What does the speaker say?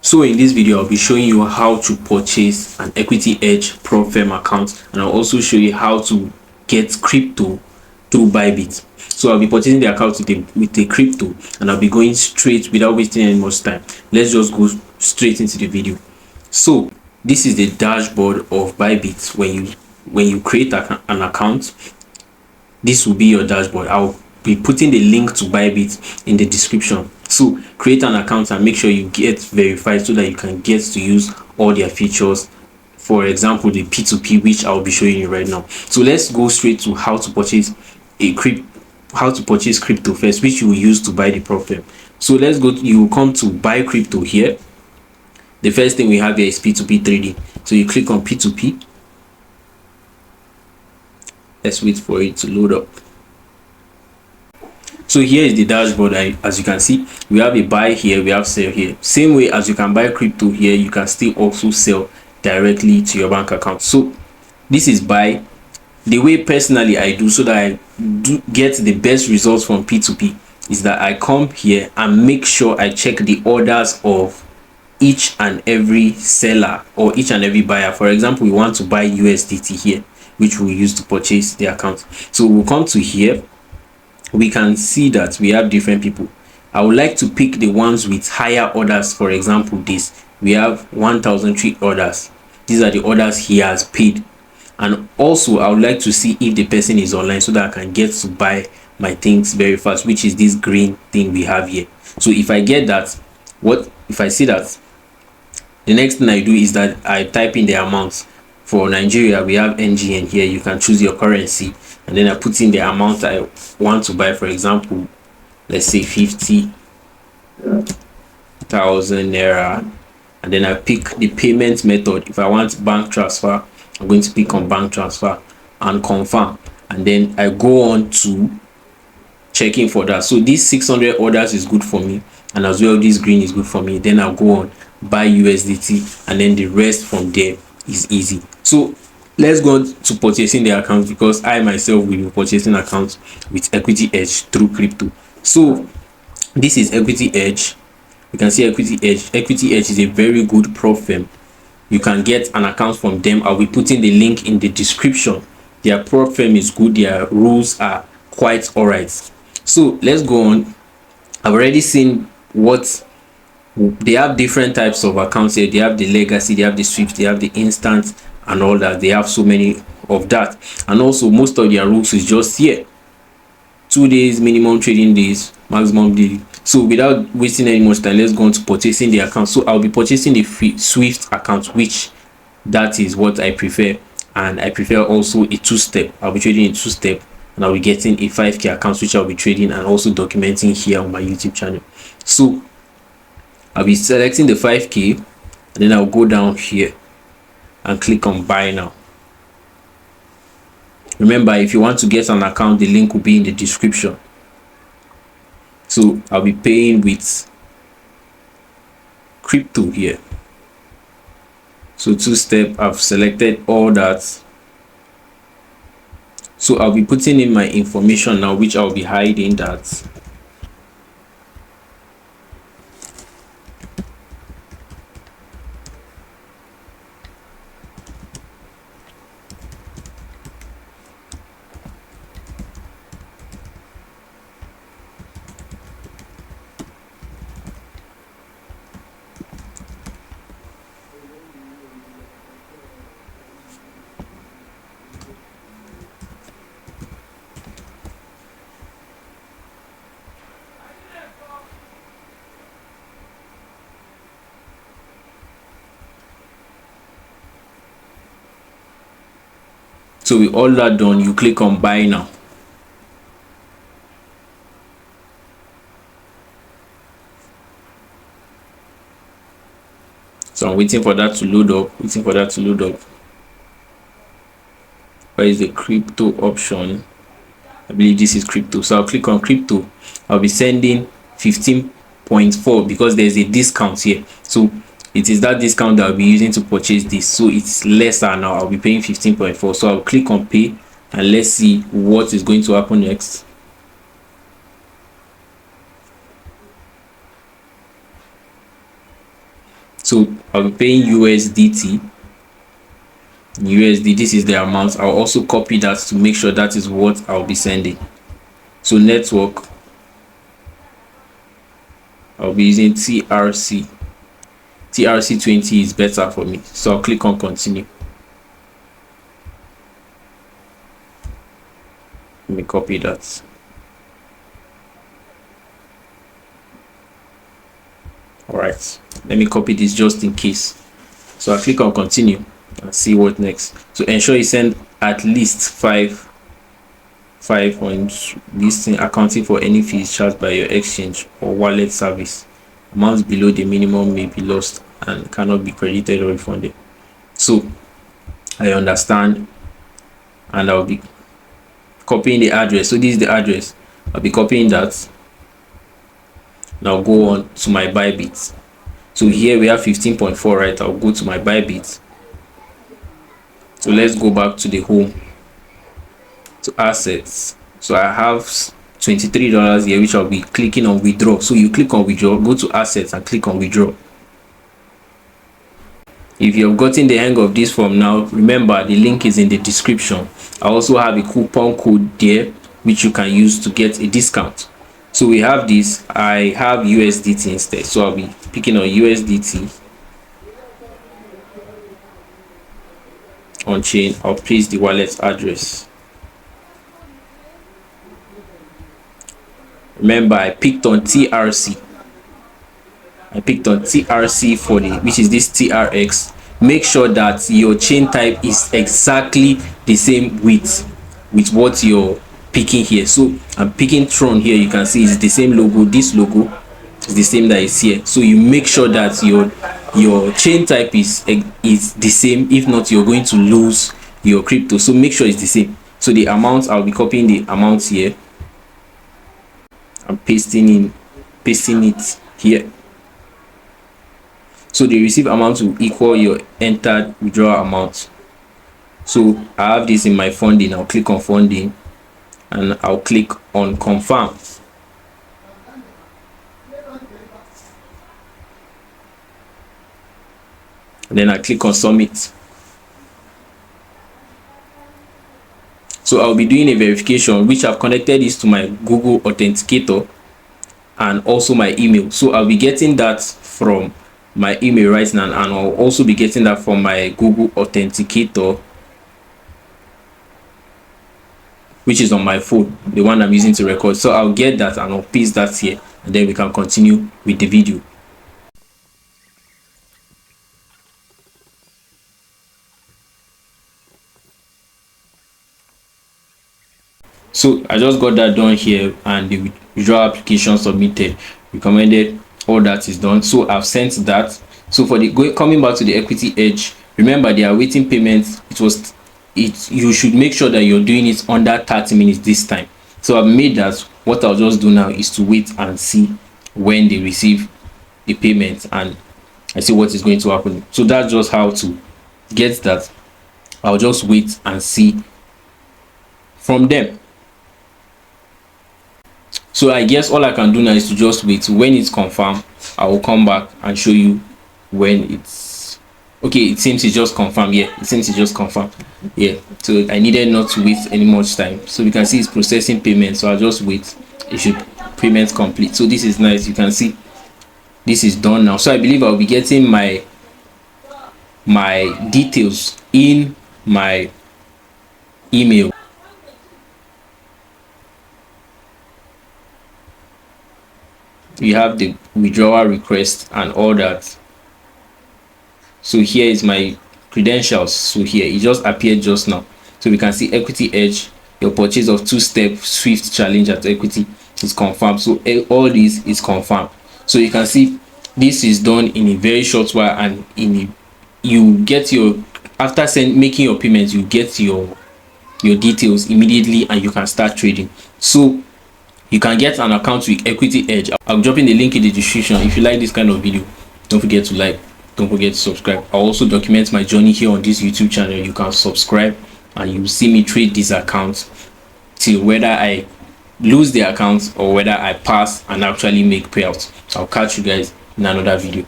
So in this video, I'll be showing you how to purchase an equity edge prop firm account, and I'll also show you how to get crypto through Bybit. So I'll be purchasing the account with the crypto, and I'll be going straight without wasting any much time. Let's just go straight into the video. So this is the dashboard of Bybit. When you create an account, this will be your dashboard. I'll be putting the link to Bybit in the description. So create an account and make sure you get verified so that you can get to use all their features, for example the P2P, which I'll be showing you right now. So let's go straight to how to purchase crypto first, which you will use to buy the prop firm. So let's go. You will come to buy crypto here. The first thing we have here is P2P trading. So you click on P2P. Let's wait for it to load up. So here is the dashboard. As you can see, we have a buy here, we have sell here. Same way as you can buy crypto here, you can still also sell directly to your bank account. So this is buy. The way personally I do so that I do get the best results from P2P is that I come here and make sure I check the orders of each and every seller or each and every buyer. For example, we want to buy USDT here, which we'll use to purchase the account. So we'll come to here. We can see that we have different people. I would like to pick the ones with higher orders. For example, this we have 1,003 orders. These are the orders he has paid. And also I would like to see if the person is online so that I can get to buy my things very fast, which is this green thing we have here. So if I get that, if I see that, the next thing I do is that I type in the amounts. For Nigeria, we have NGN here. You can choose your currency, and then I put in the amount I want to buy. For example, let's say 50,000 naira, and then I pick the payment method. If I want bank transfer, I'm going to pick on bank transfer and confirm, and then I go on to checking for that. So these 600 orders is good for me, and as well this green is good for me. Then I'll go on buy USDT, and then the rest from there is easy. So let's go to purchasing the account, because I myself will be purchasing accounts with equity edge through crypto. So this is equity edge. You can see equity edge. Equity edge is a very good prop firm. You can get an account from them. I'll be putting the link in the description. Their prop firm is good. Their rules are quite all right. So let's go on. I've already seen what they have. Different types of accounts here. They have the legacy, they have the swift, they have the instant, and all that. They have so many of that. And also most of their rules is just here: 2 days minimum trading days, maximum daily. So without wasting any much time, let's go on to purchasing the account. So I'll be purchasing the swift account, which that is what I prefer, and I prefer also a 2-step. I'll be trading in 2-step, and I'll be getting a 5k account, which I'll be trading and also documenting here on my YouTube channel. So I'll be selecting the 5k, and then I'll go down here and click on buy now. Remember, if you want to get an account, the link will be in the description. So I'll be paying with crypto here. So 2-step, I've selected all that. So I'll be putting in my information now, which I'll be hiding that. So with all that done, you click on buy now. So I'm waiting for that to load up. Where is the crypto option? I believe this is crypto. So I'll click on crypto. I'll be sending 15.4 because there's a discount here. So it is that discount that I'll be using to purchase this. So it's lesser now. I'll be paying 15.4. So I'll click on pay, and let's see what is going to happen next. So I'll be paying USDT. This is the amount. I'll also copy that to make sure that is what I'll be sending. So network, I'll be using TRC. TRC20 is better for me, so I'll click on continue. Let me copy that. All right, let me copy this just in case. So I click on continue and see what next. So ensure you send at least five on this thing, accounting for any fees charged by your exchange or wallet service. Amounts below the minimum may be lost and cannot be credited or refunded. So I understand, and I'll be copying the address. So this is the address. I'll be copying that. Now go on to my Bybit. So here we have 15.4, right? I'll go to my Bybit. So let's go back to the home, to assets. So I have $23 here, which I'll be clicking on withdraw. So you click on withdraw, go to assets and click on withdraw. If you've gotten the hang of this from now, remember the link is in the description. I also have a coupon code there which you can use to get a discount. So we have this. I have USDT instead, so I'll be picking on USDT on chain. I'll paste the wallet address. Remember, I picked on TRC. I picked on TRC for the, which is this TRX. Make sure that your chain type is exactly the same with what you're picking here. So I'm picking Tron here. You can see it's the same logo. This logo is the same that is here. So you make sure that your chain type is the same. If not, you're going to lose your crypto. So make sure it's the same. So the amount, I'll be copying the amounts here. I'm pasting it here. So the received amount will equal your entered withdrawal amount. So I have this in my funding. I'll click on funding and I'll click on confirm. And then I click on submit. So I'll be doing a verification, which I've connected this to my Google Authenticator and also my email. So I'll be getting that from my email right now, and I'll also be getting that from my Google Authenticator, which is on my phone, the one I'm using to record. So I'll get that and I'll paste that here, and then we can continue with the video. So I just got that done here, and the withdrawal application submitted, recommended, all that is done. So I've sent that. So for the coming back to the equity edge, remember they are waiting payments. You should make sure that you're doing it under 30 minutes this time. So I've made that. What I'll just do now is to wait and see when they receive the payment, and I see what is going to happen. So that's just how to get that. I'll just wait and see from them. So I guess all I can do now is to just wait. When it's confirmed, I will come back and show you when it's okay. It seems it's just confirmed. Yeah, it seems it's just confirmed. Yeah, so I needed not to wait any much time. So you can see it's processing payment, so I'll just wait. It should payment complete. So this is nice. You can see this is done now. So I believe I'll be getting my details in my email. We have the withdrawal request and all that. So here is my credentials. So here it just appeared just now. So we can see equity edge, your purchase of 2-step swift challenge at equity is confirmed. So all this is confirmed. So you can see this is done in a very short while, and you get your, after making your payments, you get your details immediately and you can start trading. So you can get an account with Equity Edge. I'm dropping the link in the description. If you like this kind of video, don't forget to like, don't forget to subscribe. I also document my journey here on this YouTube channel. You can subscribe and you see me trade this account till whether I lose the account or whether I pass and actually make payouts. I'll catch you guys in another video.